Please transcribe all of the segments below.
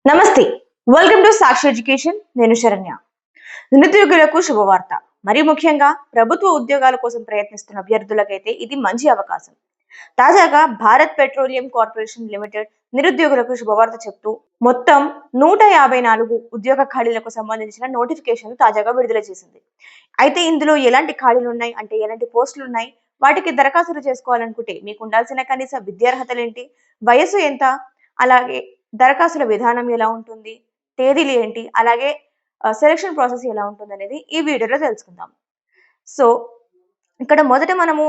నమస్తే, welcome to Sakshi education. నేను శరణ్య. నిరుద్యోగులకు శుభవార్త. మరి ముఖ్యంగా ప్రభుత్వ ఉద్యోగాల కోసం ప్రయత్నిస్తున్న అభ్యర్థులకైతే ఇది మంచి అవకాశం. తాజాగా భారత్ పెట్రోలియం కార్పొరేషన్ లిమిటెడ్ నిరుద్యోగులకు శుభవార్త చెప్తూ మొత్తం 154 ఉద్యోగ ఖాళీలకు సంబంధించిన నోటిఫికేషన్ తాజాగా విడుదల చేసింది. అయితే ఇందులో ఎలాంటి ఖాళీలు ఉన్నాయి అంటే ఎలాంటి పోస్టులు ఉన్నాయి, వాటికి దరఖాస్తులు చేసుకోవాలనుకుంటే మీకు ఉండాల్సిన కనీస విద్యార్హతలు ఏంటి, వయసు ఎంత, అలాగే దరఖాస్తుల విధానం ఎలా ఉంటుంది, తేదీలు ఏంటి, అలాగే సెలక్షన్ ప్రాసెస్ ఎలా ఉంటుంది అనేది ఈ వీడియోలో తెలుసుకుందాం. సో ఇక్కడ మొదట మనము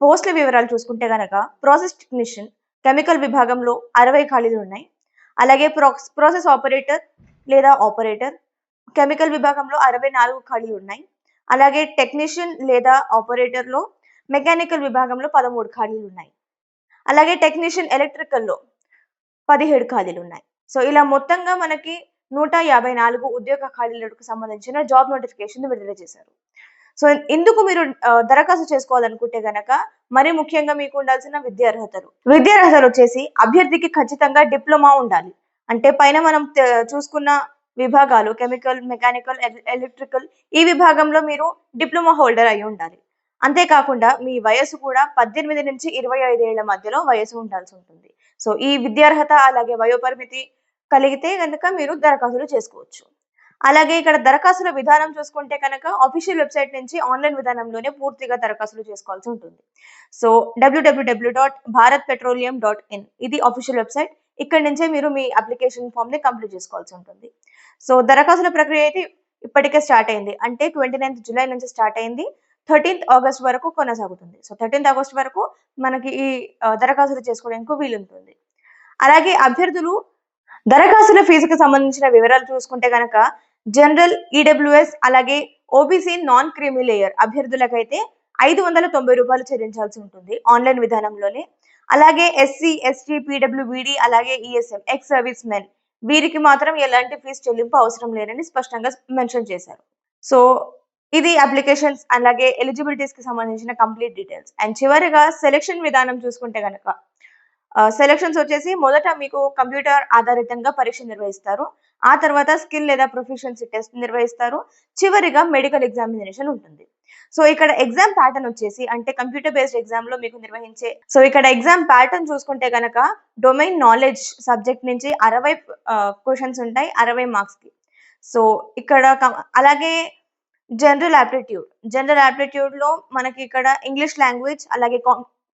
పోస్టుల వివరాలు చూసుకుంటే గనక ప్రాసెస్ టెక్నీషియన్ కెమికల్ విభాగంలో 60 ఖాళీలు ఉన్నాయి. అలాగే ప్రాసెస్ ఆపరేటర్ లేదా ఆపరేటర్ కెమికల్ విభాగంలో 64 ఖాళీలు ఉన్నాయి. అలాగే టెక్నీషియన్ లేదా ఆపరేటర్లో మెకానికల్ విభాగంలో 13 ఖాళీలు ఉన్నాయి. అలాగే టెక్నీషియన్ ఎలక్ట్రికల్లో 17 ఖాళీలు ఉన్నాయి. సో ఇలా మొత్తంగా మనకి 154 ఉద్యోగ ఖాళీలకు సంబంధించిన జాబ్ నోటిఫికేషన్ విడుదల చేశారు. సో ఇందుకు మీరు దరఖాస్తు చేసుకోవాలనుకుంటే గనక మరి ముఖ్యంగా మీకు ఉండాల్సిన విద్యార్హతలు వచ్చేసి అభ్యర్థికి ఖచ్చితంగా డిప్లొమా ఉండాలి. అంటే పైన మనం చూసుకున్న విభాగాలు కెమికల్, మెకానికల్, ఎలక్ట్రికల్ ఈ విభాగంలో మీరు డిప్లొమా హోల్డర్ అయి ఉండాలి. అంతేకాకుండా మీ వయసు కూడా 18 నుంచి 25 ఏళ్ల మధ్యలో వయసు ఉండాల్సి ఉంటుంది. సో ఈ విద్యార్హత అలాగే వయోపరిమితి కలిగితే కనుక మీరు దరఖాస్తులు చేసుకోవచ్చు. అలాగే ఇక్కడ దరఖాస్తుల విధానం చూసుకుంటే కనుక అఫీషియల్ వెబ్సైట్ నుంచి ఆన్లైన్ విధానంలోనే పూర్తిగా దరఖాస్తులు చేసుకోవాల్సి ఉంటుంది. సో www.bharatpetroleum.in ఇది అఫీషియల్ వెబ్సైట్. ఇక్కడ నుంచే మీరు మీ అప్లికేషన్ ఫామ్ ని కంప్లీట్ చేసుకోవాల్సి ఉంటుంది. సో దరఖాస్తుల ప్రక్రియ అయితే ఇప్పటికే స్టార్ట్ అయింది. అంటే 29th జూలై నుంచి స్టార్ట్ అయింది. 13th ఆగస్ట్ వరకు కొనసాగుతుంది. సో 13th ఆగస్ట్ వరకు మనకి ఈ దరఖాస్తులు చేసుకోవడానికి వీలుంటుంది. అలాగే అభ్యర్థులు దరఖాస్తుల ఫీజుకు సంబంధించిన వివరాలు చూసుకుంటే కనుక జనరల్, ఈడబ్ల్యూఎస్ అలాగే ఓబీసీ నాన్ క్రీమీ లేయర్ అభ్యర్థులకైతే 590 రూపాయలు చెల్లించాల్సి ఉంటుంది ఆన్లైన్ విధానంలోనే. అలాగే ఎస్సీ, ఎస్టీ, పీడబ్ల్యూబీడీ అలాగే ఈఎస్ఎం ఎక్స్ సర్వీస్ మెన్ వీరికి మాత్రం ఎలాంటి ఫీజు చెల్లింపు అవసరం లేదని స్పష్టంగా మెన్షన్ చేశారు. సో ఇది అప్లికేషన్స్ అలాగే ఎలిజిబిలిటీస్ కి సంబంధించిన కంప్లీట్ డీటెయిల్స్. అండ్ చివరిగా సెలక్షన్ విధానం చూసుకుంటే కనుక సెలక్షన్స్ వచ్చేసి మొదట మీకు కంప్యూటర్ ఆధారితంగా పరీక్ష నిర్వహిస్తారు. ఆ తర్వాత స్కిల్ లేదా ప్రొఫిషియన్సీ టెస్ట్ నిర్వహిస్తారు. చివరిగా మెడికల్ ఎగ్జామినేషన్ ఉంటుంది. సో ఇక్కడ ఎగ్జామ్ ప్యాటర్న్ వచ్చేసి అంటే కంప్యూటర్ బేస్డ్ ఎగ్జామ్ లో మీకు నిర్వహించే ఇక్కడ ఎగ్జామ్ ప్యాటర్న్ చూసుకుంటే కనుక డొమైన్ నాలెడ్జ్ సబ్జెక్ట్ నుంచి 60 క్వశ్చన్స్ ఉంటాయి 60 మార్క్స్ కి. సో ఇక్కడ అలాగే జనరల్ ఆప్టిట్యూడ్ లో మనకి ఇక్కడ ఇంగ్లీష్ లాంగ్వేజ్ అలాగే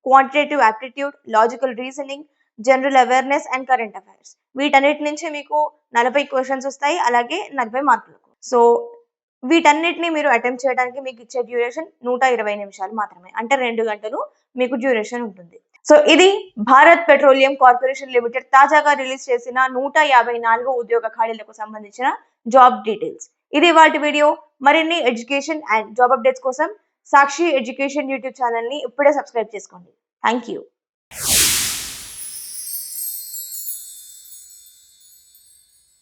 quantitative aptitude, logical reasoning, general awareness and current affairs వీటన్నిటి నుంచి మీకు 40 క్వశ్చన్స్ వస్తాయి అలాగే 40 మార్కులకు. సో వీటన్నిటిని మీరు అటెంప్ట్ చేయడానికి మీకు ఇచ్చే డ్యూరేషన్ 120 నిమిషాలు మాత్రమే. అంటే 2 గంటలు మీకు డ్యూరేషన్ ఉంటుంది. సో ఇది భారత్ పెట్రోలియం కార్పొరేషన్ లిమిటెడ్ తాజాగా రిలీజ్ చేసిన 154 ఉద్యోగ ఖాళీలకు సంబంధించిన జాబ్ డీటెయిల్స్. ఇది వాటి వీడియో. మరిన్ని ఎడ్యుకేషన్ అండ్ జాబ్ అప్డేట్స్ కోసం సాక్షి ఎడ్యుకేషన్ యూట్యూబ్ ఛానల్ ని ఇప్పుడే సబ్స్క్రైబ్ చేసుకోండి. Thank you.